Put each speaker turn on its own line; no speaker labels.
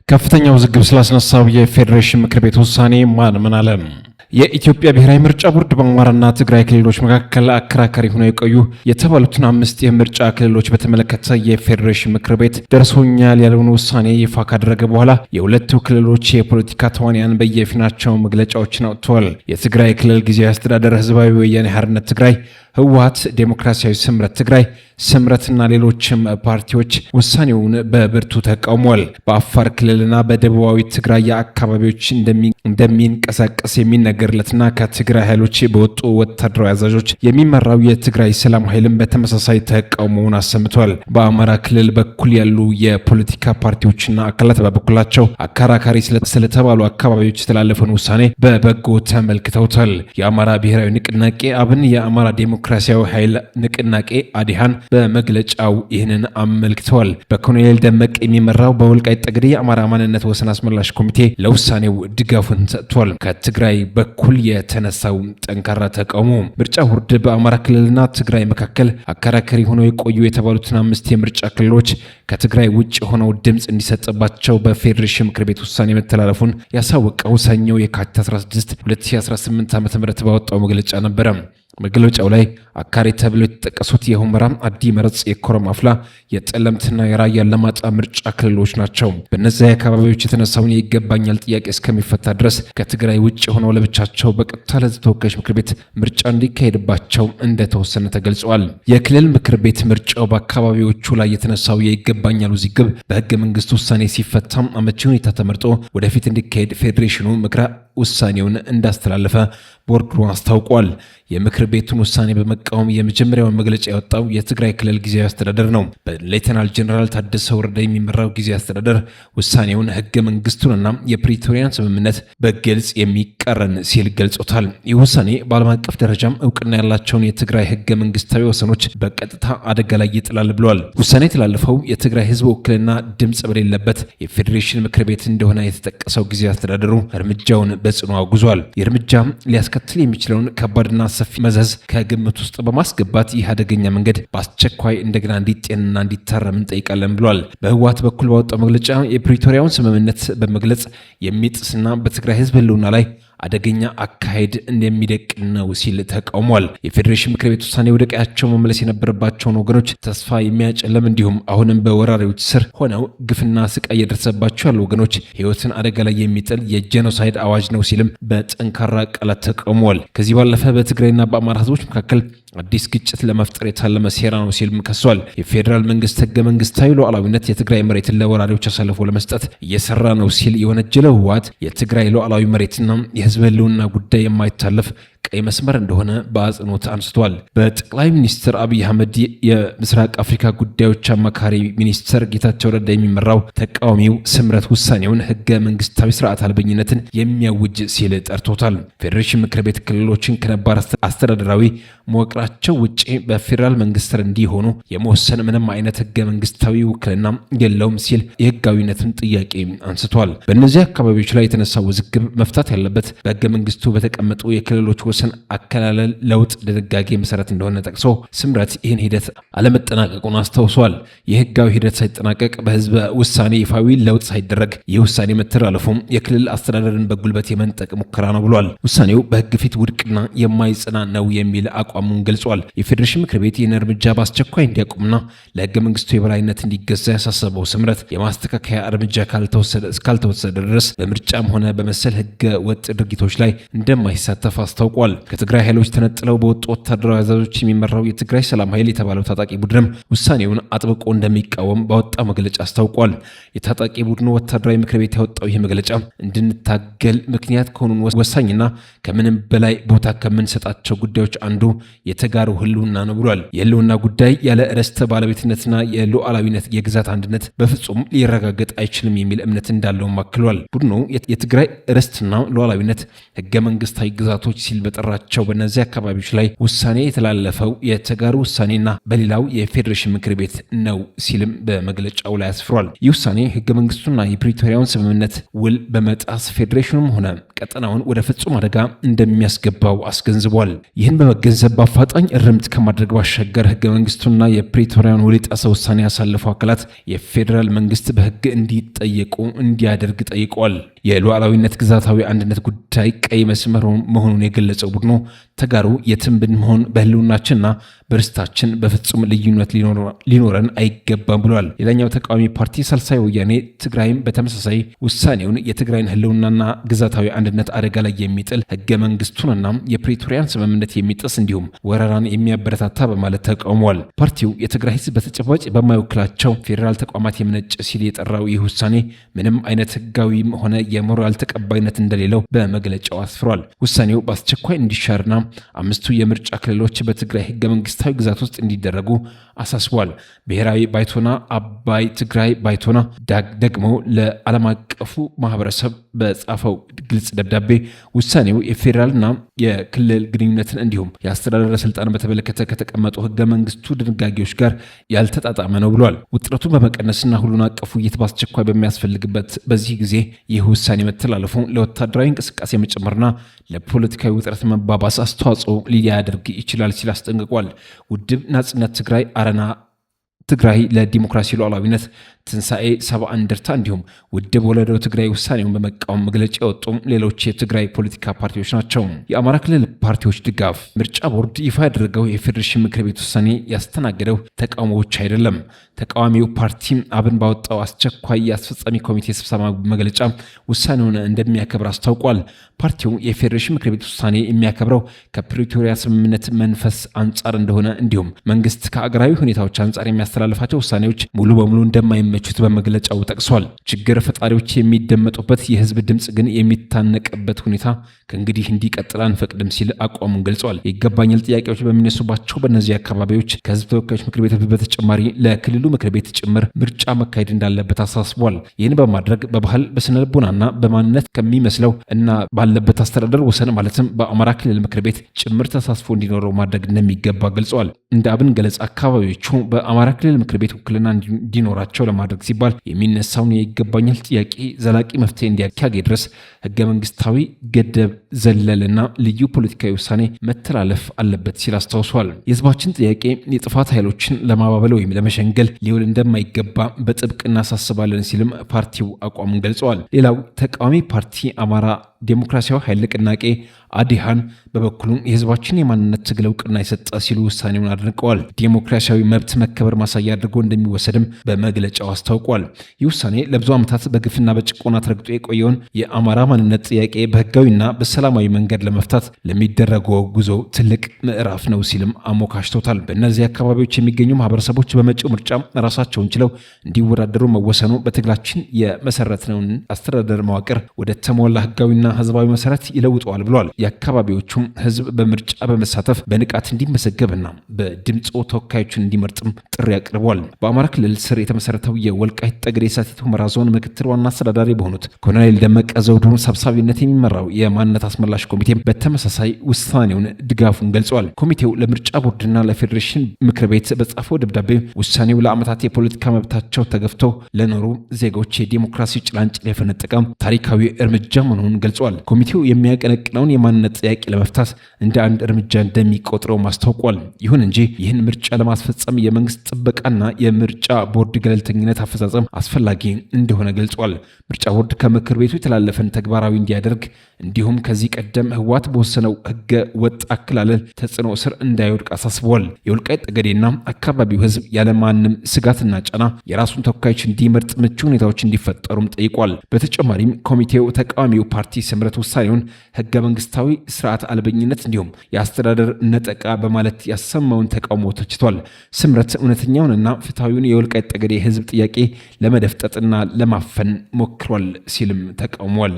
ከፍተኛው ውዝግብ ስላስነሳው የፌዴሬሽን ምክር ቤት ውሳኔ ማን ምን አለ? የኢትዮጵያ ብሔራዊ ምርጫ ቦርድ በአማራና ትግራይ ክልሎች መካከል አከራካሪ ሆነው የቆዩ የተባሉትን 5 የምርጫ ክልሎች በተመለከተ የፌዴሬሽን ምክር ቤት ደርሶኛል ያለውን ውሳኔ ይፋ ካደረገ በኋላ የሁለቱ ክልሎች የፖለቲካ ተዋንያን በየፊናቸው መግለጫዎችን አውጥተዋል። የትግራይ ክልል ጊዜያዊ አስተዳደር ህዝባዊ ወያኔ ሓርነት ትግራይ፣ ህወሓት፣ ዴሞክራሲያዊ ስምረት ትግራይ፣ ስምረትና ሌሎችም ፓርቲዎች ውሳኔውን በብርቱ ተቃውሟል። በአፋር ክልልና በደቡባዊ ትግራይ አካባቢዎች እንደሚንቀሳቀስ የሚነገርለትና ከትግራይ ኃይሎች በወጡ ወታደራዊ አዛዦች የሚመራው የትግራይ ሰላም ኃይልም በተመሳሳይ ተቃውሞውን አሰምቷል። በአማራ ክልል በኩል ያሉ የፖለቲካ ፓርቲዎችና አካላት በበኩላቸው አከራካሪ ስለተባሉ አካባቢዎች የተላለፈውን ውሳኔ በበጎ ተመልክተውታል። የአማራ ብሔራዊ ንቅናቄ አብን፣ የአማራ ዴሞክራሲያዊ ኃይል ንቅናቄ አዲሃን በመግለጫው ይህንን አመልክተዋል። በኮሎኔል ደመቀ የሚመራው በወልቃይት ጠገዴ የአማራ ማንነት ወሰን አስመላሽ ኮሚቴ ለውሳኔው ድጋፉን ሰጥቷል። ከትግራይ በኩል የተነሳው ጠንካራ ተቃውሞ ምርጫ ቦርድ በአማራ ክልልና ትግራይ መካከል አከራካሪ ሆነው የቆዩ የተባሉትን 5 የምርጫ ክልሎች ከትግራይ ውጭ ሆነው ድምፅ እንዲሰጥባቸው በፌዴሬሽን ምክር ቤት ውሳኔ መተላለፉን ያሳወቀው ሰኞ የካቲት 16 2018 ዓ.ም ባወጣው መግለጫ ነበረ። መግለጫው ላይ አካሪ ተብሎ የተጠቀሱት የሁመራ፣ አዲ መረጽ፣ የኮረም አፍላ፣ የጠለምትና የራያ አላማጣ ምርጫ ክልሎች ናቸው። በእነዚያ አካባቢዎች የተነሳውን የይገባኛል ጥያቄ እስከሚፈታ ድረስ ከትግራይ ውጭ ሆነው ለብቻቸው በቀጥታ ለሕዝብ ተወካዮች ምክር ቤት ምርጫ እንዲካሄድባቸው እንደተወሰነ ተገልጿል። የክልል ምክር ቤት ምርጫው በአካባቢዎቹ ላይ የተነሳው የይገባኛል ውዝግብ በሕገ መንግስት ውሳኔ ሲፈታም አመቺ ሁኔታ ተመርጦ ወደፊት እንዲካሄድ ፌዴሬሽኑ ምክረ ውሳኔውን እንዳስተላለፈ ቦርዱ አስታውቋል። የምክር ቤቱን ውሳኔ በመቃወም የመጀመሪያውን መግለጫ ያወጣው የትግራይ ክልል ጊዜያዊ አስተዳደር ነው። በሌተናል ጀነራል ታደሰ ወረደ የሚመራው ጊዜያዊ አስተዳደር ውሳኔውን ህገ መንግስቱንና የፕሪቶሪያን ስምምነት በግልጽ የሚቃረን ሲል ገልጾታል። ይህ ውሳኔ በዓለም አቀፍ ደረጃም እውቅና ያላቸውን የትግራይ ህገ መንግስታዊ ወሰኖች በቀጥታ አደጋ ላይ ይጥላል ብለዋል። ውሳኔ የተላለፈው የትግራይ ህዝብ ውክልና ድምፅ በሌለበት የፌዴሬሽን ምክር ቤት እንደሆነ የተጠቀሰው ጊዜያዊ አስተዳደሩ እርምጃውን በጽኑ አውግዟል። የእርምጃ ሊያስከትል የሚችለውን ከባድና ሰፊ መዘዝ ከግምት ውስጥ በማስገባት ይህ አደገኛ መንገድ በአስቸኳይ እንደገና እንዲጤንና እንዲታረም እንጠይቃለን ብሏል። በህወሓት በኩል ባወጣው መግለጫ የፕሪቶሪያውን ስምምነት በመግለጽ የሚጥስና በትግራይ ህዝብ ህልውና ላይ አደገኛ አካሄድ እንደሚደቅን ነው ሲል ተቃውሟል። የፌዴሬሽን ምክር ቤት ውሳኔ ወደ ቀያቸው መመለስ የነበረባቸውን ወገኖች ተስፋ የሚያጨለም እንዲሁም አሁንም በወራሪዎች ስር ሆነው ግፍና ስቃይ የደረሰባቸው ያሉ ወገኖች ህይወትን አደጋ ላይ የሚጥል የጄኖሳይድ አዋጅ ነው ሲልም በጠንካራ ቃላት ተቃውሟል። ከዚህ ባለፈ በትግራይና በአማራ ህዝቦች መካከል አዲስ ግጭት ለመፍጠር የታለመ ሴራ ነው ሲልም ከሷል። የፌዴራል መንግስት ህገ መንግስታዊ ሉዓላዊነት የትግራይ መሬትን ለወራሪዎች አሳልፎ ለመስጠት እየሰራ ነው ሲል የወነጀለው ህወሓት የትግራይ ሉዓላዊ መሬትና የህዝብ ህልውና ጉዳይ የማይታለፍ ቀይ መስመር እንደሆነ በአጽንኦት አንስቷል። በጠቅላይ ሚኒስትር አብይ አህመድ የምስራቅ አፍሪካ ጉዳዮች አማካሪ ሚኒስትር ጌታቸው ረዳ የሚመራው ተቃዋሚው ስምረት ውሳኔውን ህገ መንግስታዊ ስርዓት አልበኝነትን የሚያውጅ ሲል ጠርቶታል። ፌዴሬሽን ምክር ቤት ክልሎችን ከነባር አስተዳደራዊ መዋቅራቸው ውጪ በፌዴራል መንግስት ስር እንዲሆኑ የመወሰን ምንም አይነት ህገ መንግስታዊ ውክልና የለውም ሲል የህጋዊነትን ጥያቄ አንስቷል። በእነዚህ አካባቢዎች ላይ የተነሳው ውዝግብ መፍታት ያለበት በህገ መንግስቱ በተቀመጡ የክልሎች ወሰን አከላለል ለውጥ ድንጋጌ መሰረት እንደሆነ ጠቅሶ ስምረት ይህን ሂደት አለመጠናቀቁን አስታውሷል። የህጋዊ ሂደት ሳይጠናቀቅ በህዝበ ውሳኔ ይፋዊ ለውጥ ሳይደረግ ይህ ውሳኔ መተላለፉም የክልል አስተዳደርን በጉልበት የመንጠቅ ሙከራ ነው ብሏል። ውሳኔው በህግ ፊት ውድቅና የማይጸና ነው የሚል አቋሙን ገልጿል። የፌዴሬሽን ምክር ቤት ይህን እርምጃ በአስቸኳይ እንዲያቆምና ለህገ መንግስቱ የበላይነት እንዲገዛ ያሳሰበው ስምረት የማስተካከያ እርምጃ እስካልተወሰደ ድረስ በምርጫም ሆነ በመሰል ህገ ወጥ ድርጊቶች ላይ እንደማይሳተፍ አስታውቋል። ከትግራይ ኃይሎች ተነጥለው በወጡ ወታደራዊ አዛዦች የሚመራው የትግራይ ሰላም ኃይል የተባለው ታጣቂ ቡድንም ውሳኔውን አጥብቆ እንደሚቃወም ባወጣው መግለጫ አስታውቋል። የታጣቂ ቡድኑ ወታደራዊ ምክር ቤት ያወጣው ይህ መግለጫ እንድንታገል ምክንያት ከሆኑን ወሳኝና ከምንም በላይ ቦታ ከምንሰጣቸው ጉዳዮች አንዱ የተጋሩ ህልውና ነው ብሏል። የህልውና ጉዳይ ያለ ርስት ባለቤትነትና የሉዓላዊነት የግዛት አንድነት በፍጹም ሊረጋገጥ አይችልም የሚል እምነት እንዳለውም አክሏል። ቡድኑ የትግራይ ርስትና ሉዓላዊነት ህገ መንግስታዊ ግዛቶች ሲል በጠራቸው በእነዚህ አካባቢዎች ላይ ውሳኔ የተላለፈው የተጋሩ ውሳኔና በሌላው የፌዴሬሽን ምክር ቤት ነው ሲልም በመግለጫው ላይ አስፍሯል። ይህ ውሳኔ ህገ መንግስቱና የፕሪቶሪያውን ስምምነት ውል በመጣስ ፌዴሬሽኑም ሆነ ቀጠናውን ወደ ፍጹም አደጋ እንደሚያስገባው አስገንዝቧል። ይህን በመገንዘብ በአፋጣኝ እርምት ከማድረግ ባሻገር ህገ መንግስቱና የፕሪቶሪያን ውል የጣሰ ውሳኔ ያሳለፉ አካላት የፌዴራል መንግስት በህግ እንዲጠየቁ እንዲያደርግ ጠይቀዋል። የሉዓላዊነት ግዛታዊ አንድነት ጉዳይ ቀይ መስመር መሆኑን የገለጸው ቡድኑ ተጋሩ የትም ብንሆን በህልውናችንና በርስታችን በፍጹም ልዩነት ሊኖረን አይገባም ብሏል። ሌላኛው ተቃዋሚ ፓርቲ ሳልሳይ ወያኔ ትግራይም በተመሳሳይ ውሳኔውን የትግራይን ህልውናና ግዛታዊ አንድነት አደጋ ላይ የሚጥል ህገ መንግስቱንና የፕሪቶሪያን ስምምነት የሚጥስ እንዲሁም ወረራን የሚያበረታታ በማለት ተቃውሟል። ፓርቲው የትግራይ ህዝብ በተጨባጭ በማይወክላቸው ፌዴራል ተቋማት የመነጨ ሲል የጠራው ይህ ውሳኔ ምንም አይነት ህጋዊም ሆነ የሞራል ተቀባይነት እንደሌለው በመግለጫው አስፍሯል። ውሳኔው በአስቸኳይ እንዲሻርና አምስቱ የምርጫ ክልሎች በትግራይ ህገ መንግስታዊ ግዛት ውስጥ እንዲደረጉ አሳስቧል። ብሔራዊ ባይቶና አባይ ትግራይ ባይቶና ደግሞ ለዓለም አቀፉ ማህበረሰብ በጻፈው ግልጽ ደብዳቤ ውሳኔው የፌዴራልና የክልል ግንኙነትን እንዲሁም የአስተዳደር ስልጣን በተመለከተ ከተቀመጡ ህገ መንግስቱ ድንጋጌዎች ጋር ያልተጣጣመ ነው ብሏል። ውጥረቱን በመቀነስና ሁሉን አቀፍ ውይይት በአስቸኳይ በሚያስፈልግበት በዚህ ጊዜ ይህ ውሳኔ መተላለፉ ለወታደራዊ እንቅስቃሴ መጨመርና ለፖለቲካዊ ውጥረት መባባስ አስተዋጽኦ ሊያደርግ ይችላል ሲል አስጠንቅቋል። ውድብ ናጽነት ትግራይ፣ አረና ትግራይ ለዲሞክራሲ ሉዓላዊነት፣ ትንሣኤ፣ ሰብአ እንደርታ እንዲሁም ውድብ ወለደው ትግራይ ውሳኔውን በመቃወም መግለጫ የወጡ ሌሎች የትግራይ ፖለቲካ ፓርቲዎች ናቸው። የአማራ ክልል ፓርቲዎች ድጋፍ ምርጫ ቦርድ ይፋ ያደረገው የፌዴሬሽን ምክር ቤት ውሳኔ ያስተናገደው ተቃውሞዎች አይደለም። ተቃዋሚው ፓርቲ አብን ባወጣው አስቸኳይ የአስፈጻሚ ኮሚቴ ስብሰባ መግለጫ ውሳኔውን እንደሚያከብር አስታውቋል። ፓርቲው የፌዴሬሽን ምክር ቤት ውሳኔ የሚያከብረው ከፕሪቶሪያ ስምምነት መንፈስ አንጻር እንደሆነ እንዲሁም መንግስት ከአገራዊ ሁኔታዎች አንጻር የሚያስተላልፋቸው ውሳኔዎች ሙሉ በሙሉ እንደማይመቹት በመግለጫው ጠቅሷል። ችግር ፈጣሪዎች የሚደመጡበት የህዝብ ድምፅ ግን የሚታነቅበት ሁኔታ ከእንግዲህ እንዲቀጥል አንፈቅድም ሲል አቋሙን ገልጿል። ይገባኛል ጥያቄዎች በሚነሱባቸው በእነዚህ አካባቢዎች ከህዝብ ተወካዮች ምክር ቤት በተጨማሪ ለክልሉ ምክር ቤት ጭምር ምርጫ መካሄድ እንዳለበት አሳስቧል። ይህን በማድረግ በባህል በስነልቦናና በማንነት ከሚመስለው እና ባለበት አስተዳደር ወሰን ማለትም በአማራ ክልል ምክር ቤት ጭምር ተሳትፎ እንዲኖረው ማድረግ እንደሚገባ ገልጿል። እንደ አብን ገለጻ አካባቢዎቹ በአማራ ክልል ምክር ቤት ውክልና እንዲኖራቸው ለማድረግ ሲባል የሚነሳውን የይገባኛል ጥያቄ ዘላቂ መፍትሄ እንዲያገኝ ድረስ ህገ መንግስታዊ ገደብ ዘለልና ልዩ ፖለቲካዊ ውሳኔ መተላለፍ አለበት ሲል አስታውሷል። የህዝባችን ጥያቄ የጥፋት ኃይሎችን ለማባበል ወይም ለመሸንገል ሊውል እንደማይገባ በጥብቅ እናሳስባለን ሲልም ፓርቲው አቋሙን ገልጸዋል። ሌላው ተቃዋሚ ፓርቲ አማራ ዴሞክራሲያዊ ኃይል ንቅናቄ አዲሃን በበኩሉም የህዝባችን የማንነት ትግል እውቅና የሰጠ ሲሉ ውሳኔውን አድንቀዋል። ዴሞክራሲያዊ መብት መከበር ማሳያ አድርጎ እንደሚወሰድም በመግለጫው አስታውቋል። ይህ ውሳኔ ለብዙ ዓመታት በግፍና በጭቆና ተረግጦ የቆየውን የአማራ ማንነት ጥያቄ በህጋዊና በሰላማዊ መንገድ ለመፍታት ለሚደረገው ጉዞ ትልቅ ምዕራፍ ነው ሲልም አሞካሽቶታል። በእነዚህ አካባቢዎች የሚገኙ ማህበረሰቦች በመጪው ምርጫ ራሳቸውን ችለው እንዲወዳደሩ መወሰኑ በትግላችን የመሰረትነውን አስተዳደር መዋቅር ወደ ተሟላ ህጋዊና ህዝባዊ መሰረት ይለውጠዋል ብሏል። የአካባቢዎቹም ህዝብ በምርጫ በመሳተፍ በንቃት እንዲመዘገብና በድምፅ ተወካዮችን እንዲመርጥም ጥሪ አቅርቧል። በአማራ ክልል ስር የተመሰረተው የወልቃይት ጠገዴ ሰቲት ሁመራ ዞን ምክትል ዋና አስተዳዳሪ በሆኑት ኮሎኔል ደመቀ ዘውዱ ሰብሳቢነት የሚመራው የማንነት አስመላሽ ኮሚቴ በተመሳሳይ ውሳኔውን ድጋፉን ገልጿል። ኮሚቴው ለምርጫ ቦርድና ለፌዴሬሽን ምክር ቤት በጻፈው ደብዳቤ ውሳኔው ለዓመታት የፖለቲካ መብታቸው ተገፍተው ለኖሩ ዜጎች የዲሞክራሲ ጭላንጭል የፈነጠቀ ታሪካዊ እርምጃ መሆኑን ገልጿል። ኮሚቴው የሚያቀነቅነውን የማንነት ጥያቄ ለመፍታት እንደ አንድ እርምጃ እንደሚቆጥረው ማስታውቋል። ይሁን እንጂ ይህን ምርጫ ለማስፈጸም የመንግስት ጥበቃና የምርጫ ቦርድ ገለልተኝነት አፈጻጸም አስፈላጊ እንደሆነ ገልጿል። ምርጫ ቦርድ ከምክር ቤቱ የተላለፈን ተግባራዊ እንዲያደርግ እንዲሁም ከዚህ ቀደም ህወሓት በወሰነው ህገ ወጥ አከላለል ተጽዕኖ ስር እንዳይወድቅ አሳስበዋል። የወልቃይት ጠገዴና አካባቢው ህዝብ ያለማንም ስጋትና ጫና የራሱን ተወካዮች እንዲመርጥ ምቹ ሁኔታዎች እንዲፈጠሩም ጠይቋል። በተጨማሪም ኮሚቴው ተቃዋሚው ፓርቲ ስምረት ውሳኔውን ህገ መንግስታዊ ስርዓት አልበኝነት እንዲሁም የአስተዳደር ነጠቃ በማለት ያሰማውን ተቃውሞ ተችቷል። ስምረት እውነተኛውንና ፍትሐዊውን የወልቃይት ጠገዴ ህዝብ ጥያቄ ለመደፍጠጥና ለማፈን ሞክሯል ሲልም ተቃውሟል።